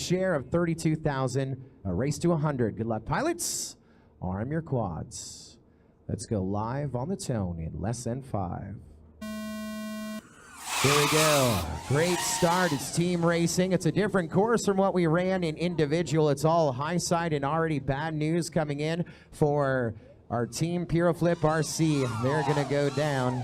share of 32,000. A race to 100. Good luck, pilots. Arm your quads. Let's go live on the tone in less than 5. Here we go. Great start. It's team racing. It's a different course from what we ran in individual. It's all high side and already bad news coming in for our team Piroflip RC. They're going to go down.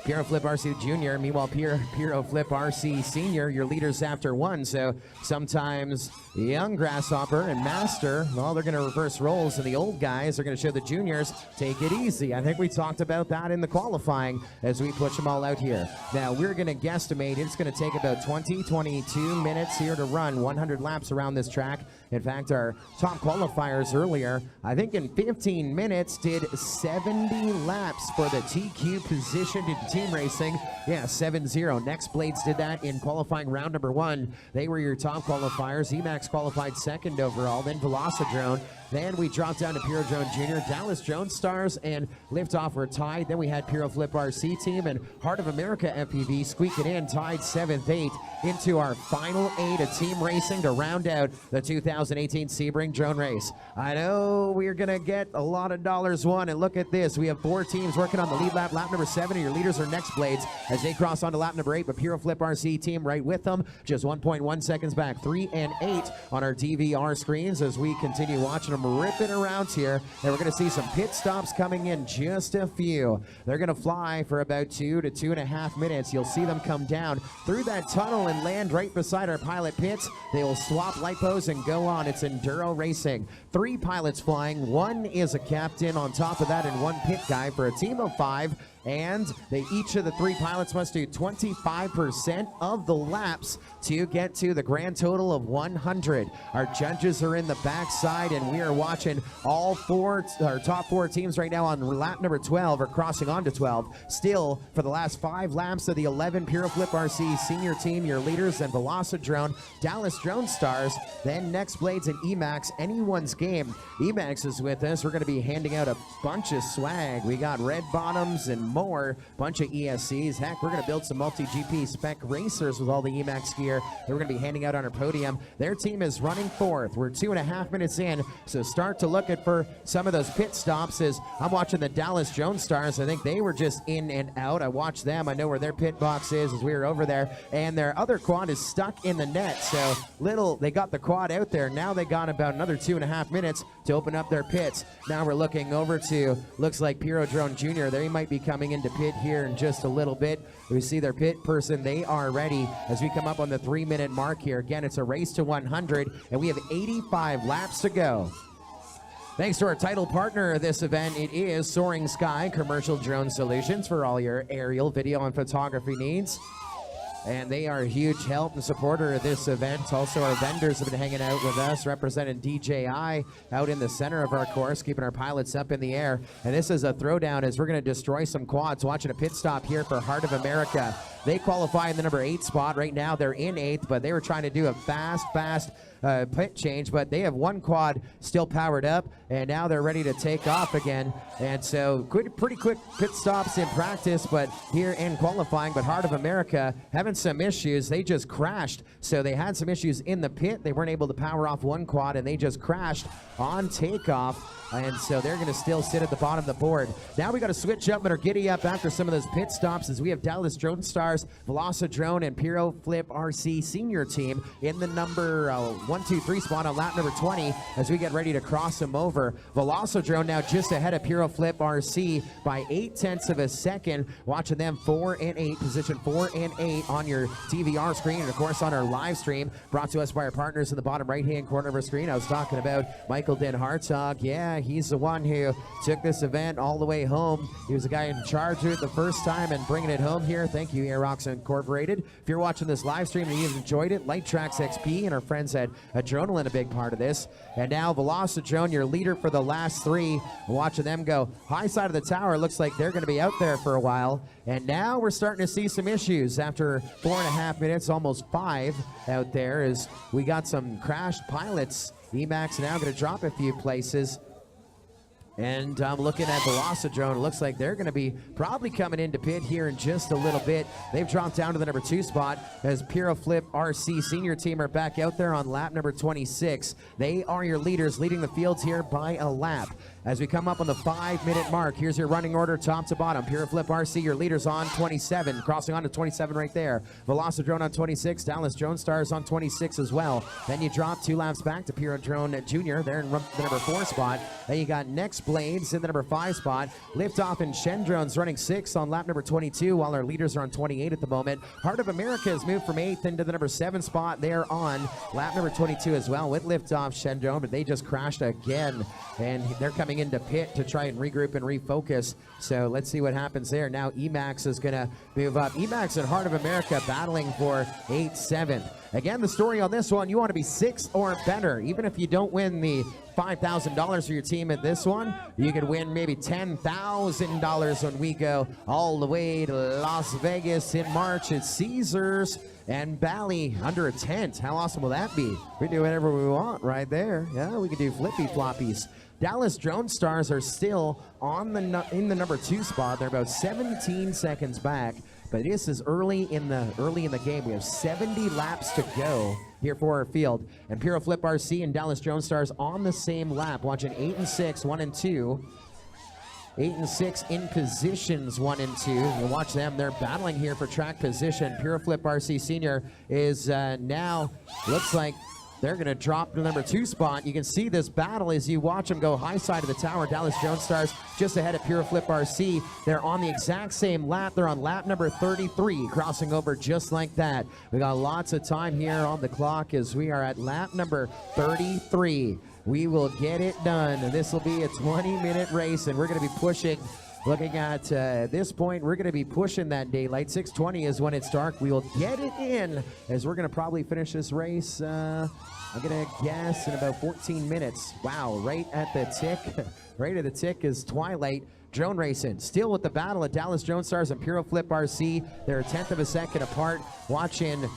Piroflip RC Jr., meanwhile Piroflip RC Sr., your leaders after one. So sometimes young Grasshopper and Master, well, they're going to reverse roles, and the old guys are going to show the juniors, take it easy. I think we talked about that in the qualifying as we push them all out here. Now, we're going to guesstimate it's going to take about 22 minutes here to run 100 laps around this track. In fact, our top qualifiers earlier, I think in 15 minutes, did 70 laps for the TQ position in team racing. Yeah, 7-0. Nexx Blades did that in qualifying round number 1. They were your top qualifiers. Emacs qualified second overall, then Velocidrone. Then we dropped down to Pyro DroneJR. Dallas Drone Stars and Liftoff were tied. Then we had Piroflip RC team and Heart of America FPV squeaking in, tied 7th-8 into our final 8 of team racing to round out the 2018 Sebring drone race. I know we're going to get a lot of dollars won, and look at this. We have 4 teams working on the lead lap, lap number 7, and your leaders are Nexx Blades as they cross on to lap number 8, but Piroflip RC team right with them, just 1.1 seconds back, 3 and 8 on our DVR screens as we continue watching them ripping around here, and we're going to see some pit stops coming in, just a few. They're going to fly for about 2 to 2.5 minutes. You'll see them come down through that tunnel and land right beside our pilot pits. They will swap lipos and go on. It's enduro racing. 3 pilots flying, 1 is a captain on top of that, and 1 pit guy for a team of 5. And each of the 3 pilots must do 25% of the laps to get to the grand total of 100. Our judges are in the backside, and we are watching all 4, our top 4 teams right now on lap number 12, or crossing on to 12. Still, for the last 5 laps of the 11 Piroflip RC senior team, your leaders, and Velocidrone, Dallas Drone Stars, then Nexx Blades and Emacs, anyone's game. Emacs is with us. We're going to be handing out a bunch of swag. We got red bottoms and more, bunch of ESCs. Heck, we're going to build some multi-GP spec racers with all the Emacs gear that we're going to be handing out on our podium. Their team is running 4th. We're 2.5 minutes in, so start to look at for some of those pit stops. As I'm watching the Dallas Drone Stars, I think they were just in and out. I watched them. I know where their pit box is as we were over there, and their other quad is stuck in the net. So they got the quad out there. Now they got about another 2.5 minutes to open up their pits. Now we're looking over to, looks like Pyro DroneJR. They might be coming into pit here in just a little bit. We see their pit person. They are ready as we come up on the 3-minute mark here. Again, it's a race to 100, and we have 85 laps to go. Thanks to our title partner of this event, it is Soaring Sky Commercial Drone Solutions for all your aerial, video, and photography needs. And they are a huge help and supporter of this event. Also, our vendors have been hanging out with us, representing DJI out in the center of our course, keeping our pilots up in the air. And this is a throwdown as we're going to destroy some quads. Watching a pit stop here for Heart of America. They qualify in the number 8 spot. Right now, they're in 8th, but they were trying to do a fast pit change, but they have 1 quad still powered up, and now they're ready to take off again. And so pretty quick pit stops in practice, but here in qualifying. But Heart of America having some issues. They just crashed, so they had some issues in the pit. They weren't able to power off 1 quad, and they just crashed on takeoff. And so they're going to still sit at the bottom of the board. Now we got to switch up and are giddy up after some of those pit stops as we have Dallas Drone Stars, Velocidrone, and Piroflip RC senior team in the number 1, 2, 3 spot on lap number 20 as we get ready to cross them over. Velocidrone now just ahead of Piroflip RC by 0.8 of a second. Watching them 4 and 8, position 4 and 8 on your DVR screen, and of course on our live stream, brought to us by our partners in the bottom right-hand corner of our screen. I was talking about Michael Den Hartog. Yeah, he's the one who took this event all the way home. He was the guy in charge of it the first time and bringing it home here. Thank you, Aerox Incorporated. If you're watching this live stream and you've enjoyed it, Light Tracks XP and our friends at Adrenaline, a big part of this. And now Velocidrone, your leader for the last 3. Watching them go high side of the tower. Looks like they're going to be out there for a while. And now we're starting to see some issues after 4.5 minutes, almost 5 out there, as we got some crashed pilots. Emacs now going to drop a few places. And I'm looking at Cidrone. It looks like they're going to be probably coming into pit here in just a little bit. They've dropped down to the number 2 spot as Piroflip RC Senior team are back out there on lap number 26. They are your leaders, leading the fields here by a lap. As we come up on the 5-minute mark, here's your running order top to bottom. Piroflip RC, your leaders on 27, crossing on to 27 right there. Cidrone on 26, Dallas DroneStars on 26 as well. Then you drop 2 laps back to Pyro DroneJR. They're in the number 4 spot. Then you got Nexx Blades in the number 5 spot. Liftoff and Shendrone's running 6 on lap number 22, while our leaders are on 28 at the moment. Heart of America has moved from 8th into the number 7 spot. They're on lap number 22 as well with Liftoff Shendrone, but they just crashed again, and they're coming into pit to try and regroup and refocus. So let's see what happens there. Now Emax is going to move up. Emax and Heart of America battling for 8-7. Again, the story on this one, you want to be 6th or better. Even if you don't win the $5,000 for your team at this one, you could win maybe $10,000 when we go all the way to Las Vegas in March at Caesars and Bali under a tent. How awesome will that be? We do whatever we want right there. Yeah, we could do flippy floppies. Dallas DroneStars are still on in the number 2 spot. They're about 17 seconds back, but this is early in the game. We have 70 laps to go here for our field, and Piroflip RC and Dallas DroneStars on the same lap, watching 8 and 6, 1 and 2. 8 and 6 in positions 1 and 2. You watch them, they're battling here for track position. Piroflip RC Sr. is now, looks like they're going to drop to the number 2 spot. You can see this battle as you watch them go high side of the tower. Dallas DroneStars just ahead of Piroflip RC. They're on the exact same lap. They're on lap number 33, crossing over just like that. We got lots of time here on the clock as we are at lap number 33. We will get it done. This will be a 20-minute race, and we're going to be pushing. Looking at this point, we're going to be pushing that daylight. 6:20 is when it's dark. We will get it in as we're going to probably finish this race, I'm going to guess, in about 14 minutes. Wow, right at the tick. Right at the tick is Twilight. Drone racing, still with the battle of Dallas DroneStars and Piroflip RC. They're a 1/10 of a second apart. Watching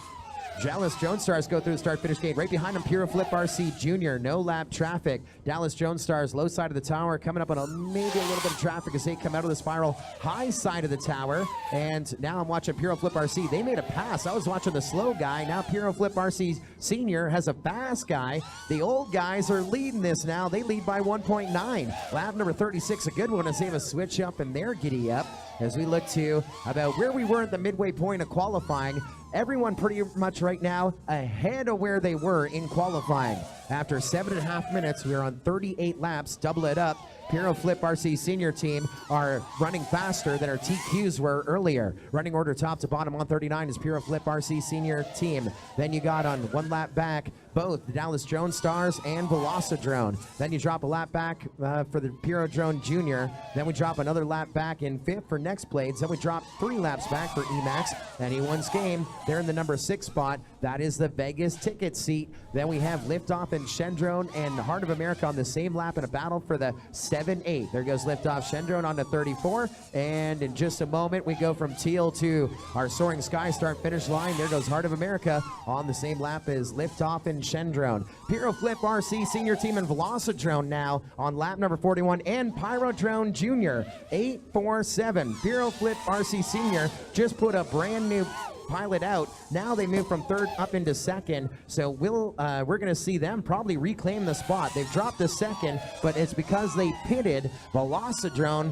Dallas DroneStars go through the start-finish gate. Right behind them, Piroflip RC Jr. No lap traffic. Dallas DroneStars, low side of the tower, coming up on maybe a little bit of traffic as they come out of the spiral. High side of the tower, and now I'm watching Piroflip RC. They made a pass. I was watching the slow guy. Now Piroflip RC Sr. has a fast guy. The old guys are leading this now. They lead by 1.9. Lap number 36, a good one as they have a switch up and they're giddy up. As we look to about where we were at the midway point of qualifying, everyone pretty much right now ahead of where they were in qualifying. After 7.5 minutes, we are on 38 laps, double it up. Piroflip RC Senior team are running faster than our TQs were earlier. Running order top to bottom on 39 is Piroflip RC Senior team. Then you got on 1 lap back, both the Dallas DroneStars and Cidrone. Then you drop a lap back for the Pyro DroneJR. Then we drop another lap back in 5th for Nexx Blades. Then we drop 3 laps back for Emax. Anyone's game, they're in the number 6 spot. That is the Vegas ticket seat. Then we have Liftoff and Shendrone and Heart of America on the same lap in a battle for the 7-8. There goes Liftoff Shendrone on to 34. And in just a moment, we go from teal to our Soaring Sky start-finish line. There goes Heart of America on the same lap as Liftoff and Shendrone. Piroflip RC Senior team and Cidrone now on lap number 41, and Pyro DroneJR 8-4-7. Piroflip RC Senior just put a brand new pilot out. Now they move from 3rd up into 2nd, so we're going to see them probably reclaim the spot. They've dropped the 2nd, but it's because they pitted Cidrone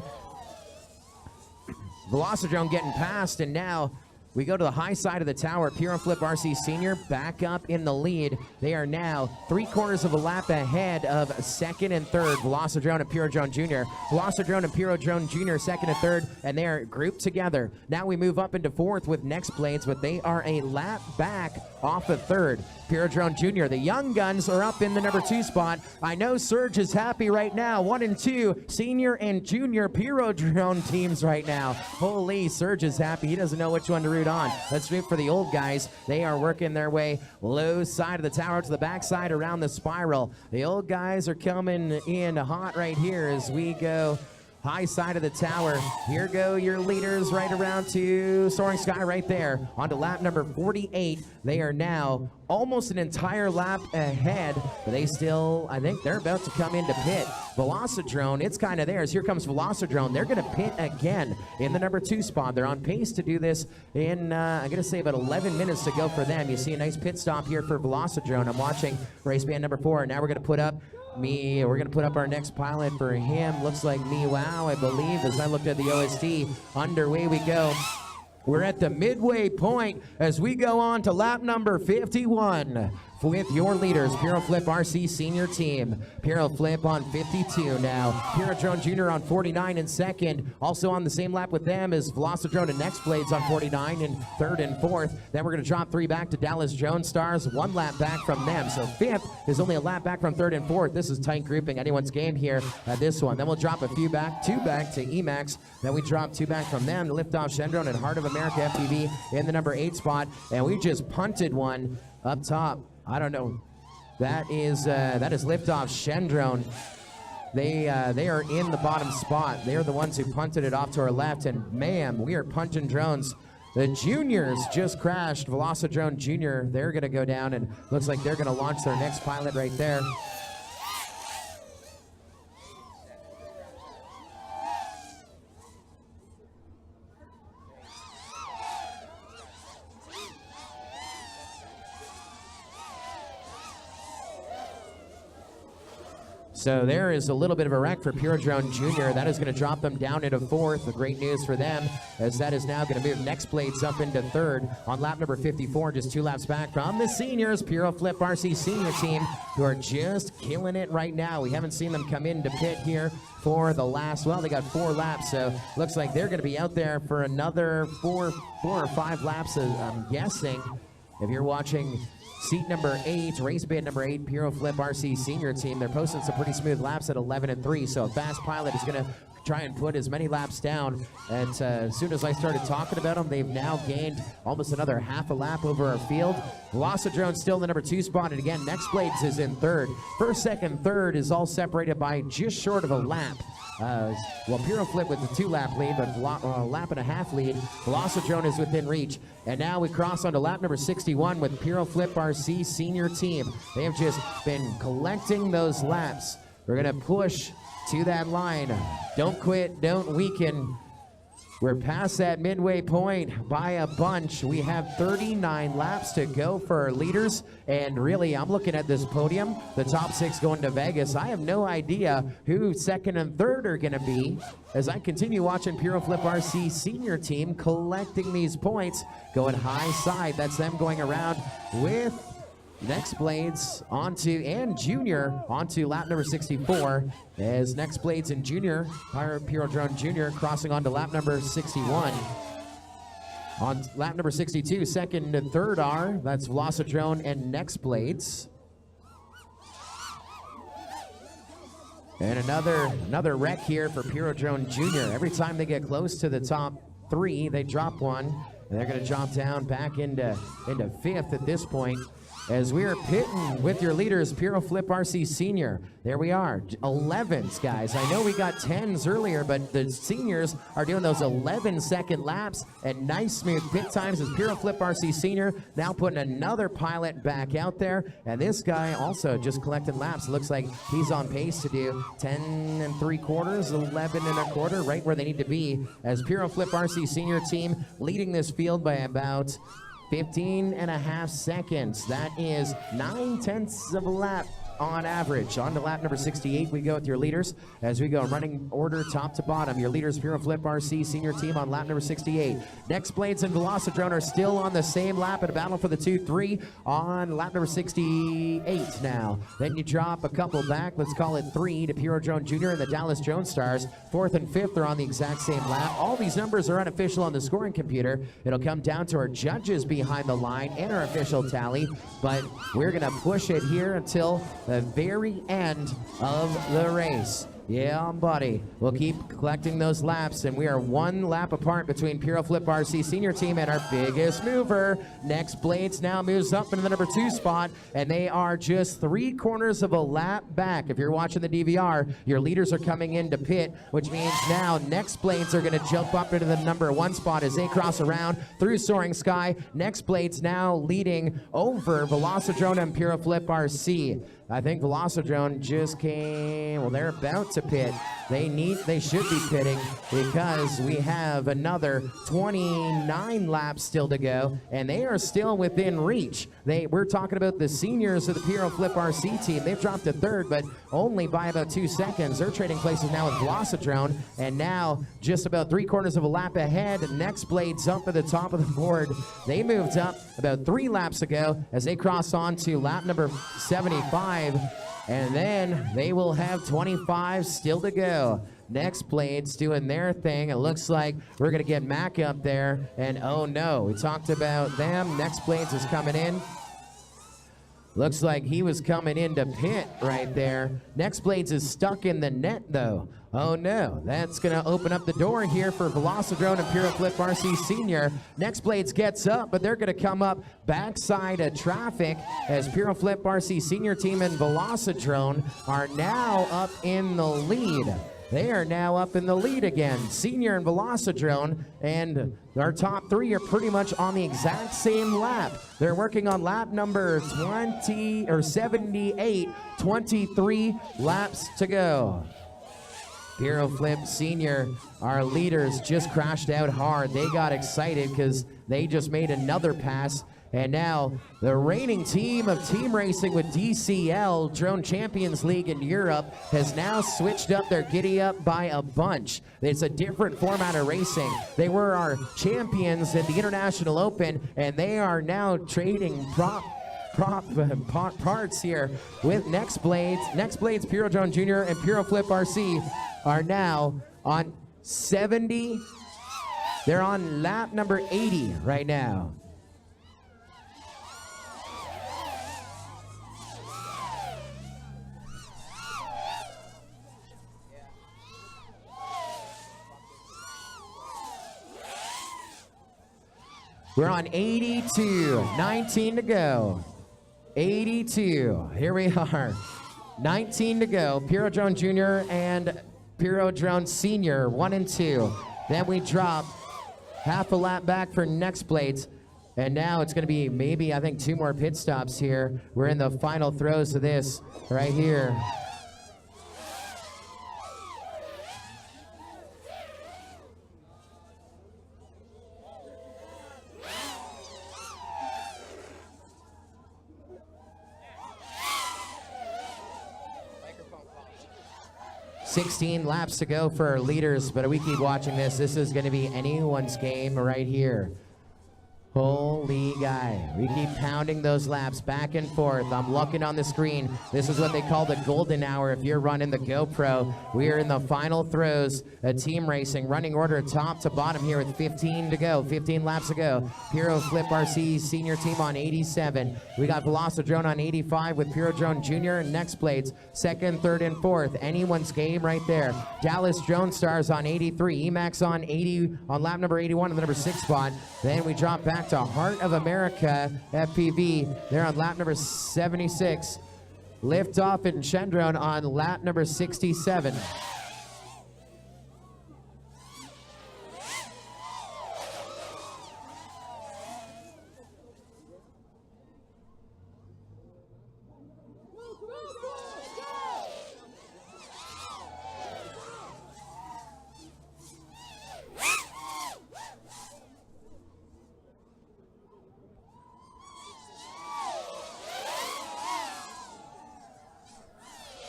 getting past, and now we go to the high side of the tower. Piroflip RC Senior back up in the lead. They are now 3/4 of a lap ahead of 2nd and 3rd. Cidrone and Pyro DroneJR. Cidrone and Pyro DroneJR 2nd and 3rd, and they are grouped together. Now we move up into 4th with Nexx Blades, but they are a lap back off of 3rd. Pyro DroneJR, the young guns are up in the number 2 spot. I know Surge is happy right now. 1 and 2, Senior and Junior Pyro Drone teams right now. Holy, Surge is happy. He doesn't know which one to root on. Let's root for the old guys. They are working their way low side of the tower to the back side around the spiral. The old guys are coming in hot right here as we go high side of the tower. Here go your leaders right around to Soaring Sky right there. On to lap number 48. They are now almost an entire lap ahead, but they still, I think they're about to come into pit. Velocidrone, it's kind of theirs. Here comes Velocidrone. They're going to pit again in the number 2 spot. They're on pace to do this in, I'm going to say about 11 minutes to go for them. You see a nice pit stop here for Velocidrone. I'm watching race band number 4. Now we're going to put up our next pilot for him. Looks like Wow, I believe, as I looked at the OST. Underway we go. We're at the midway point as we go on to lap number 51 with your leaders, Piroflip RC Senior Team. Piroflip on 52 now. Pyro DroneJR on 49 in second. Also on the same lap with them is Velocidrone and Nexx Blades on 49 in third and fourth. Then we're going to drop 3 back to Dallas Drone Stars, 1 lap back from them. So fifth is only a lap back from third and fourth. This is tight grouping, anyone's game here at this one. Then we'll drop a few back, 2 back to Emax. Then we drop 2 back from them to Liftoff Shendrone and Heart of America FPV in the number 8 spot. And we just punted one up top. I don't know. That is Liftoff Shendrone. They are in the bottom spot. They're the ones who punted it off to our left, and man, we are punching drones. The juniors just crashed. Velocidrone Jr., they're going to go down, and looks like they're going to launch their next pilot right there. So there is a little bit of a wreck for Pyro DroneJR. That is going to drop them down into 4th. The great news for them, as that is now going to move Nexx Blades up into 3rd on lap number 54, just 2 laps back from the seniors, Piroflip RC Senior Team, who are just killing it right now. We haven't seen them come into pit here for the last, well, they got 4 laps, so looks like they're going to be out there for another 4 or 5 laps, I'm guessing. If you're watching seat number 8, race band number 8, Piroflip RC Senior Team, they're posting some pretty smooth laps at 11 and 3, so a fast pilot is going to try and put as many laps down. And as soon as I started talking about them, they've now gained almost another half a lap over our field. Velocidrone still in the number 2 spot, and again, Nexx Blades is in 3rd. First, second, third is all separated by just short of a lap. Well, Piroflip with the 2-lap lead, but a lap and a half lead. Velocidrone is within reach. And now we cross onto lap number 61 with Piroflip RC Senior Team. They have just been collecting those laps. We're going to push to that line. Don't quit, don't weaken. We're past that midway point by a bunch. We have 39 laps to go for our leaders. And really, I'm looking at this podium, the top 6 going to Vegas. I have no idea who 2nd and 3rd are going to be as I continue watching Piroflip RC Senior Team collecting these points, going high side. That's them going around with Nexx Blades and Junior onto lap number 64 as Nexx Blades and Junior, Pyro DroneJR, crossing onto lap number 61. On lap number 62, 2nd and 3rd are, that's Velocidrone and Nexx Blades. And another wreck here for Pyro DroneJR. Every time they get close to the top 3, they drop one, and they're going to drop down back into 5th at this point. As we are pitting with your leaders, Piroflip RC Senior. There we are, 11s, guys. I know we got 10s earlier, but the seniors are doing those 11-second laps and nice smooth pit times as Piroflip RC Senior now putting another pilot back out there. And this guy also just collecting laps. Looks like he's on pace to do 10 3/4, 11 1/4, right where they need to be as Piroflip RC Senior Team leading this field by about 15.5 seconds. That is 9/10 of a lap on average. On to lap number 68 we go with your leaders as we go running order top to bottom. Your leaders, Piroflip RC Senior Team on lap number 68. Nexx Blades and Velocidrone are still on the same lap at a battle for the 2-3 on lap number 68 now. Then you drop a couple back, let's call it 3 to Pyro DroneJR and the Dallas Drone Stars. 4th and 5th are on the exact same lap. All these numbers are unofficial on the scoring computer. It'll come down to our judges behind the line and our official tally, but we're gonna push it here until the very end of the race. Yeah, buddy. We'll keep collecting those laps, and we are 1 lap apart between Piroflip RC Senior Team and our biggest mover. Nexx Blades now moves up into the number 2 spot, and they are just 3/4 of a lap back. If you're watching the DVR, your leaders are coming into pit, which means now Nexx Blades are going to jump up into the number 1 spot as they cross around through Soaring Sky. Nexx Blades now leading over Velocidrone and Piroflip RC. I think Velocidrone just came, well, they're about to pit. They should be pitting because we have another 29 laps still to go, and they are still within reach. We're talking about the seniors of the Piroflip RC team. They've dropped to 3rd, but only by about 2 seconds. They're trading places now with Velocidrone, and now just about 3/4 of a lap ahead. Nexx Blades up at the top of the board. They moved up about 3 laps ago as they cross on to lap number 75. And then they will have 25 still to go. Nexx Blades doing their thing. It looks like we're going to get Mac up there. And oh no, we talked about them. Nexx Blades is coming in. Looks like he was coming into pit right there. Nexx Blades is stuck in the net though. Oh no, that's gonna open up the door here for Velocidrone and Piroflip RC Sr. Nexx Blades gets up, but they're gonna come up backside of traffic as Piroflip RC Sr. team and Velocidrone are now up in the lead. They are now up in the lead again. Senior and Velocidrone, and our top 3 are pretty much on the exact same lap. They're working on lap number 78, 23 laps to go. Piroflip Sr, our leaders, just crashed out hard. They got excited because they just made another pass. And now the reigning team of team racing with DCL, Drone Champions League in Europe, has now switched up their giddy up by a bunch. It's a different format of racing. They were our champions at the International Open, and they are now trading parts here with Nexx Blades. Nexx Blades, Pyro DroneJR, and Piroflip RC are now on 70. They're on lap number 80 right now. We're on 82, 19 to go. 82, here we are. 19 to go, Pyro DroneJR and Pyro Drone Sr, 1 and 2. Then we drop half a lap back for Nexx Blades. And now it's gonna be maybe, I think, 2 more pit stops here. We're in the final throes of this right here. $16 laps to go for our leaders, but we keep watching this. This is going to be anyone's game right here. Holy guy. We keep pounding those laps back and forth. I'm looking on the screen. This is what they call the golden hour if you're running the GoPro. We are in the final throes of team racing. Running order top to bottom here with 15 to go. 15 laps to go. Piroflip RC Senior team on 87. We got Velocidrone on 85 with Pyro DroneJR and Nexx Blades. 2nd, 3rd, and 4th. Anyone's game right there. Dallas Drone Stars on 83. Emax on 80 on lap number 81 in the number 6 spot. Then we drop back to Heart of America FPV. They're on lap number 76. Liftoff and Shendrone on lap number 67.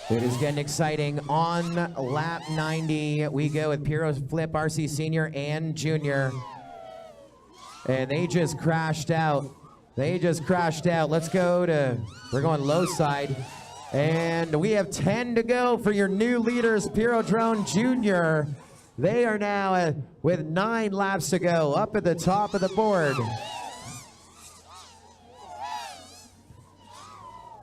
It is getting exciting. On lap 90, we go with Piroflip RC Sr. and Jr. And they just crashed out. They just crashed out. Let's go to, we're going low side. And we have 10 to go for your new leaders, Pyro DroneJR. They are now with 9 laps to go, up at the top of the board.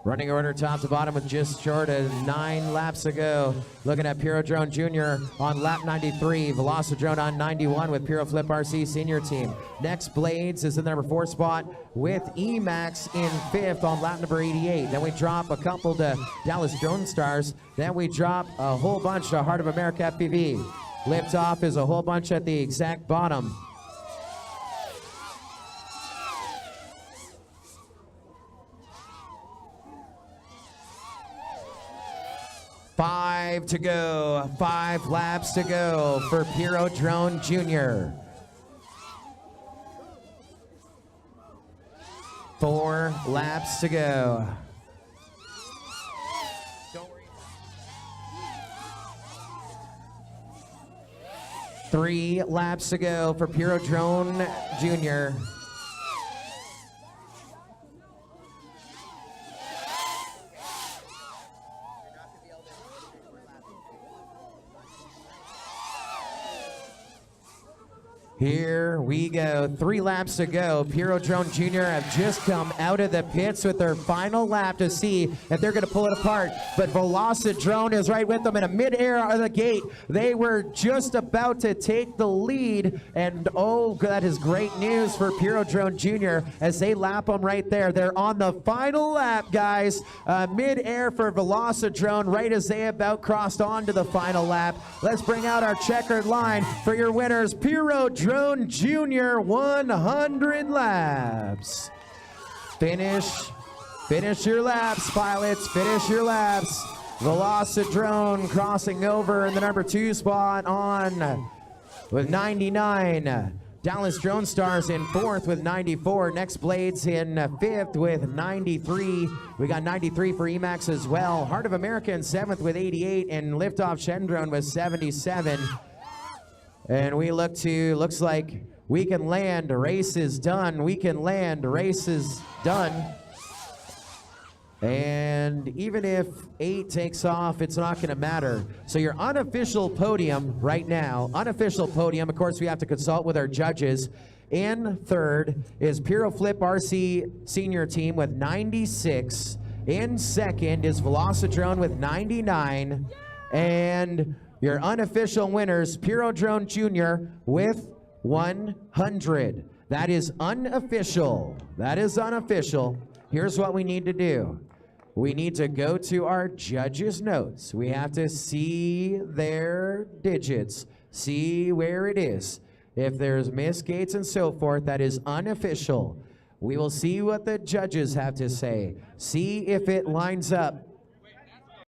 Running order top to bottom with just short of 9 laps to go. Looking at Pyro DroneJR on lap 93. VelociDrone on 91 with Piroflip RC Senior Team. Nexx Blades is in the number 4 spot with Emax in 5th on lap number 88. Then we drop a couple to Dallas Drone Stars. Then we drop a whole bunch to Heart of America FPV. Liftoff is a whole bunch at the exact bottom. Five to go, 5 laps to go for Pyro DroneJR. 4 laps to go. 3 laps to go for Pyro DroneJR. Here we go, 3 laps to go. Pyro DroneJR have just come out of the pits with their final lap to see if they're gonna pull it apart. But VelociDrone is right with them in a mid-air out of the gate. They were just about to take the lead, and oh, that is great news for Pyro DroneJR as they lap them right there. They're on the final lap, guys. Mid-air for VelociDrone right as they about crossed onto the final lap. Let's bring out our checkered line for your winners. Pyro DroneJR 100 laps. Finish your laps, pilots. Finish your laps. VelociDrone crossing over in the number 2 spot on with 99. Dallas Drone Stars in 4th with 94. Nexx Blades in 5th with 93. We got 93 for Emax as well. Heart of America in 7th with 88, and Liftoff Shendrone with 77. And we looks like we can land, race is done. We can land, race is done. And even if 8 takes off, it's not gonna matter. So your unofficial podium right now, unofficial podium, of course we have to consult with our judges. In 3rd is Piroflip RC Senior Team with 96. In 2nd is VelociDrone with 99. And your unofficial winners, Pyro DroneJR with 100. That is unofficial. That is unofficial. Here's what we need to do. We need to go to our judges' notes. We have to see their digits, see where it is. If there's missed gates and so forth, that is unofficial. We will see what the judges have to say. See if it lines up